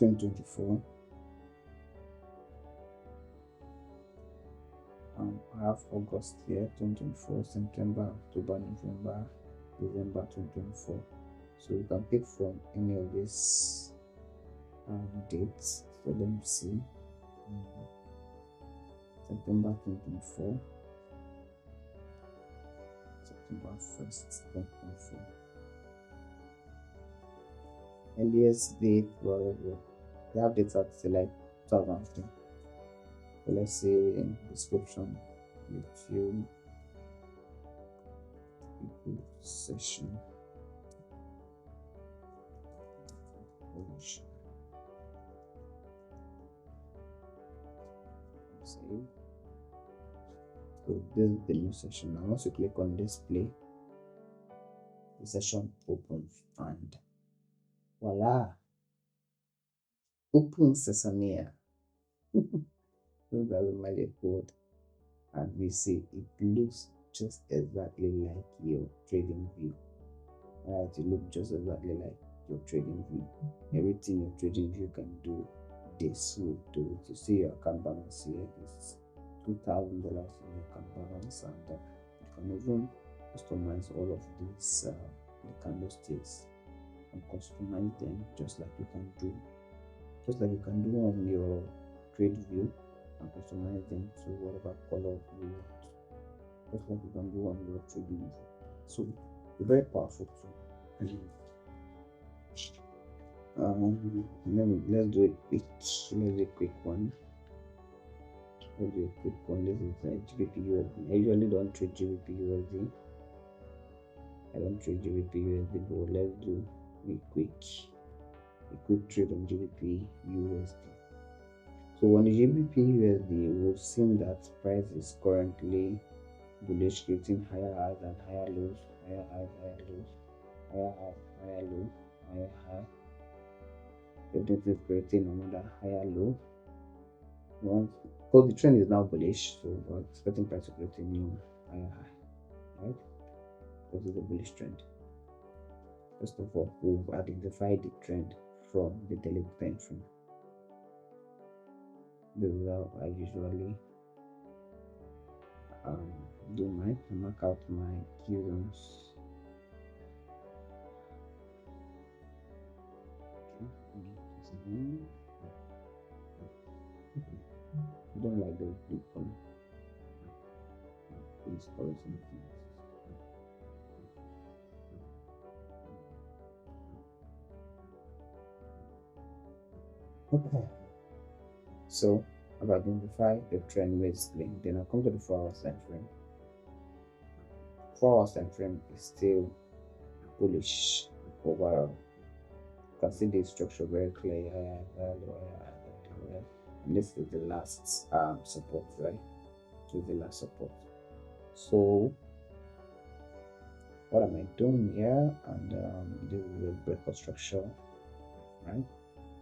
2024. I have August here, 2024, September, October, November, December 2024. So you can pick from any of these dates. So let me see. September 2024, September 1st, 2024. Earliest date, well, they have dates at like 2003. So let's say description, YouTube session. Save. So this is the new session. Now once you click on display, the session opens and voila, open sesame. That's a magic code, and we see it looks just exactly like your trading view. Alright, it looks just exactly like your trading view. Everything your trading view can do, this will do it. You see your account balance here is $2,000 in your account balance, and you can even customize all of these the candlesticks and customize them just like you can do on your trade view, and customize them to whatever color you want, just like you can do on your trading view. So it's very powerful tool. Let's do a quick one. This is GBP USD. I usually don't trade GBP USD. But let's do a quick trade on GBP USD. So on the GBP USD, we've seen that price is currently bullish, creating higher highs and higher lows, higher highs, higher lows, higher high, higher low, higher high. Definitely creating another higher low. Because the trend is now bullish, so we're expecting price to create a new higher high, right? This is a bullish trend. First of all, we've identified the trend from the daily time frame. This is how I usually do mine. I mark out my key zones. I don't like those blue color. Please color something. Okay. So I've identified the trend basically. Then I come to the 4 hours time frame. 4 hours time frame is still bullish overall. You can see the structure very clear. And this is the last support, right? This is the last support. So what am I doing here? And this is a breakout structure, right?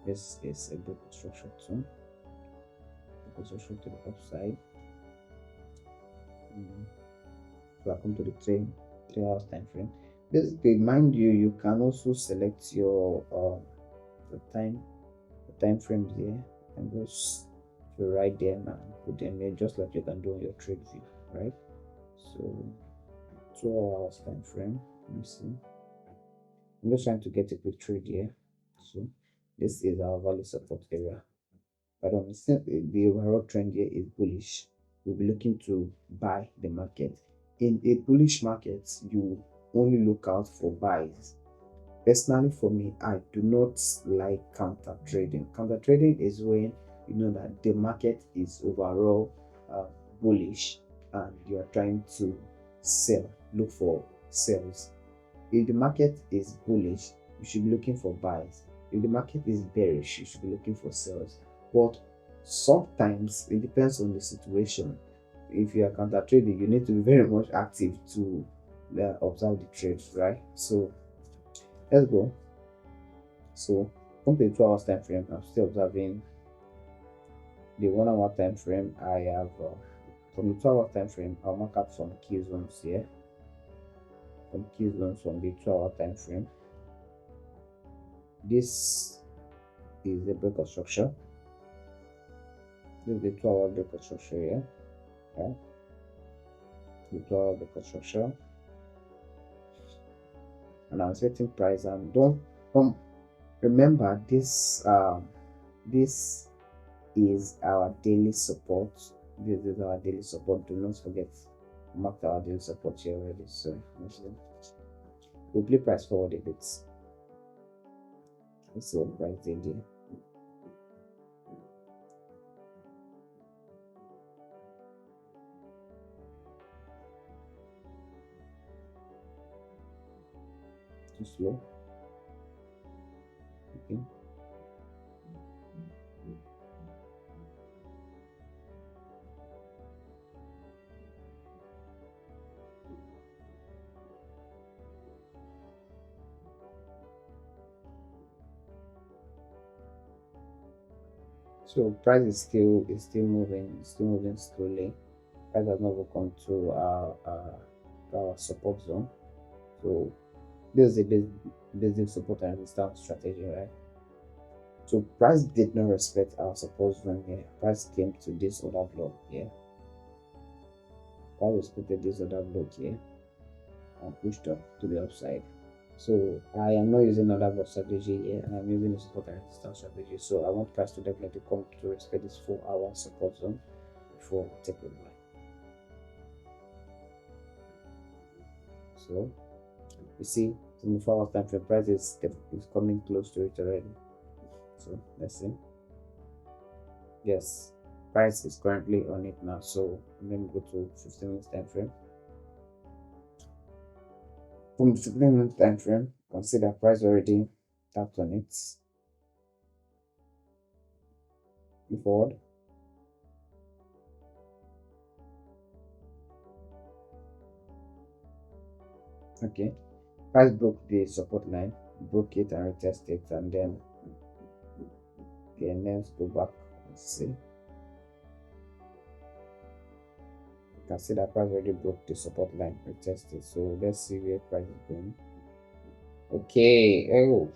This is a breakout structure too. Breakout structure to the upside. So I come to the 3 hours time frame. Basically, mind you can also select your the time frames here, and just write them and put them there just like you can do on your trade view, right? So 2 hours time frame. Let me see. I'm just trying to get a quick trade here. So this is our value support area. But the overall trend here is bullish. We'll be looking to buy the market. In a bullish market, you only look out for buys. Personally, for me, I do not like counter trading. Counter trading is when you know that the market is overall bullish and you are trying to sell, look for sales. If the market is bullish, you should be looking for buys. If the market is bearish, you should be looking for sales. But sometimes it depends on the situation. If you are counter trading, you need to be very much active to observe the trades, right? So let's go. So from the 2 hours time frame, I'm still observing the 1 hour time frame. I have from the 2 hour time frame, I'll mark up some key zones here. Some key zones from the 2 hour time frame. This is the break of structure. This is the 2-hour break of structure here. Yeah. The 2-hour break of structure. And I'm expecting price, and don't remember this is our daily support. This is our daily support. Do not forget, mark our daily support here already. So we'll play price forward a bit. Let's see what price did here. Too slow. Okay. So price is still moving, slowly. Price has not come to our support zone. So this is the basic support and resistance strategy, right? So price did not respect our support zone here. Price came to this other block here. Price respected this other block here and pushed up to the upside. So I am not using another block strategy here, and I'm using the support and resistance strategy. So I want price to definitely come to respect this 4-hour support zone before I take a buy. So you see, in the 4-hour time frame, price is coming close to it already. So let's see. Yes, price is currently on it now. So I'm going to go to 15 minutes time frame. From the 15 minutes time frame, consider price already tapped on it. Move forward. Okay, price broke the support line, broke it and retested it, and then let's go back and see. You can see that price already broke the support line, retested. So let's see where price is going. Okay, oh,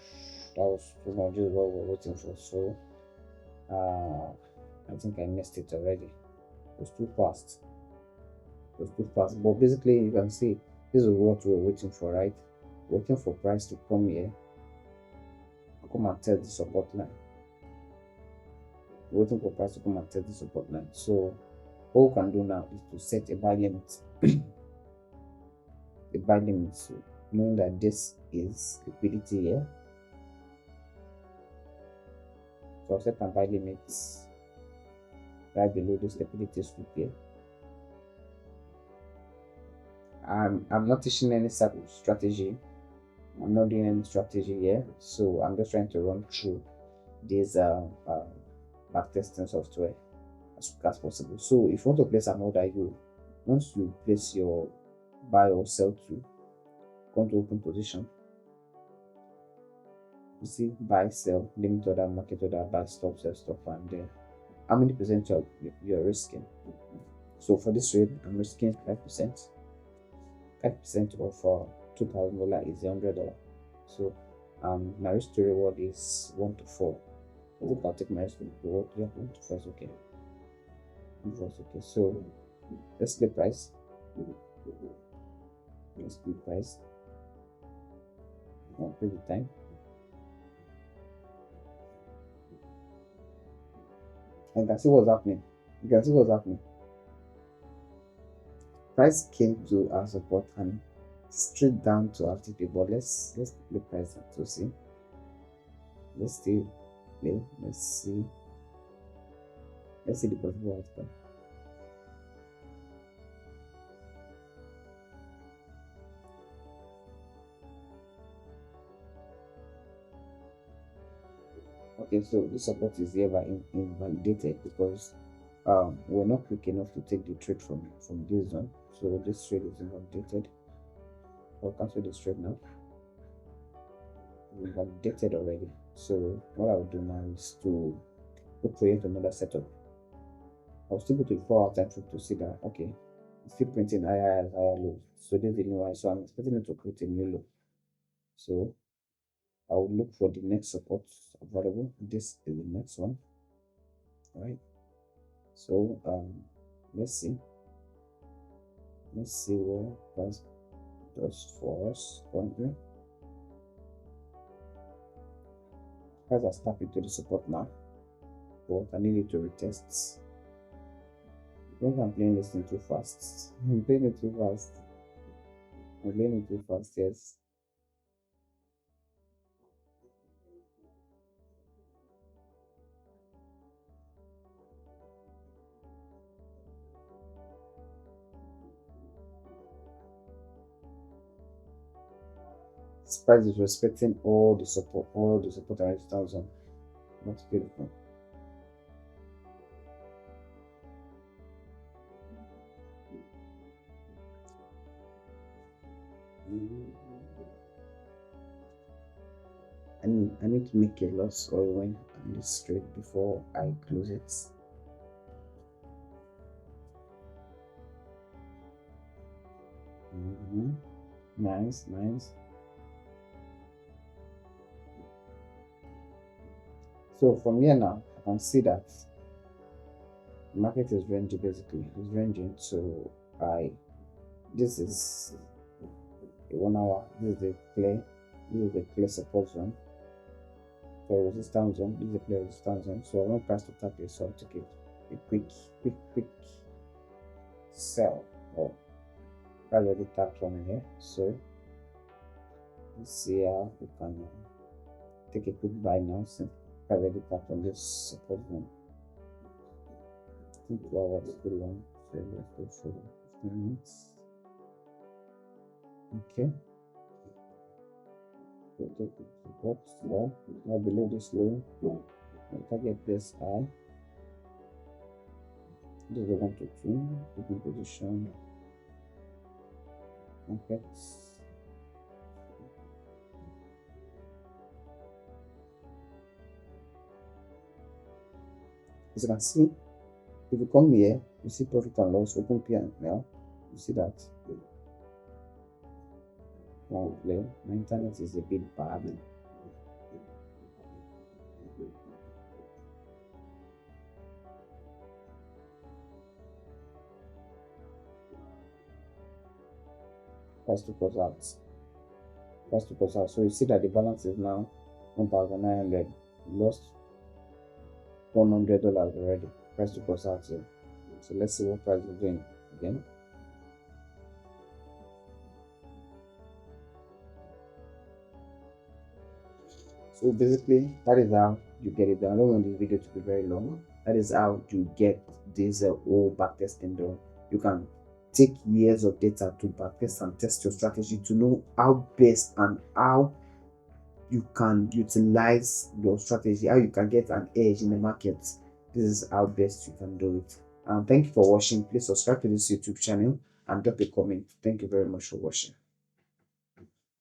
that was too much just what we're waiting for. So I think I missed it already. It was too fast. But basically, you can see this is what we're waiting for, right? Waiting for price to come here, come and test the support line. Waiting for price to come and test the support line. So what we can do now is to set a buy limit. A buy limit, so knowing that this is liquidity here. So I'll set my buy limits right below this liquidity strip here. I'm not teaching any strategy. I'm not doing any strategy here, so I'm just trying to run through this backtesting software as quick as possible. So if you want to place an order, once you place your buy or sell to, come to open position. You see buy, sell, limit order, market order, buy, stop, sell, stop, and how many percent you're risking. So for this trade, I'm risking 5%. 5% of $2,000 is $100. So my risk to reward is 1 to 4. I think I'll take my risk to reward. Yeah, 1 to 4 is okay. 1 to 4 is okay. So let's play price. Let's play price. I'll play the time. And you can see what's happening. Price came to our support and straight down to our TP. But let's play price to see. Let's still play. Let's see the possible outcome. Okay, so this support is hereby invalidated because we're not quick enough to take the trade from this zone. So this trade is invalidated. I'll cancel this trade now. Invalidated already. So what I will do now is to create another setup. I'll still go to the 4-hour time frame to see that okay, it's still printing higher lows. So this is the new high. So I'm expecting it to create a new low. So I'll look for the next support available. This is the next one. All right. So let's see what price does for us currently. Price has tapped into the support now, but I need it to retest. I think I'm playing this thing too fast. I'm playing it too fast. I'm playing it too fast, yes. This price is respecting all the support and resistance zone. That's beautiful. I need to make a loss or win on this trade before I close it. Nice. So from here now, I can see that the market is ranging basically. It's ranging. So this is a 1 hour. This is a clear support zone. For resistance zone, this is a clear resistance zone. So I want price to tap here, so I'll take a quick sell. Or price already tapped from here. So let's see how we can take a quick buy now since price already tapped from this support zone. I think 2 hours is too long. So let's go for 15 minutes. Okay. Take the support low. I believe this low. I'll target this high. This is the 1 to 2. Taking position. Okay. As you can see, if you come here, you see profit and loss, open P&L. You see that. Play. My internet is a bit bad. Price to close out. So you see that the balance is now 1,900. Lost $100 already. Price to close out here. So let's see what price is doing again. So basically, that is how you get it done. I don't want this video to be very long. That is how you get this whole backtesting done. You can take years of data to backtest and test your strategy to know how best and how you can utilize your strategy, how you can get an edge in the market. This is how best you can do it. And thank you for watching. Please subscribe to this YouTube channel and drop a comment. Thank you very much for watching.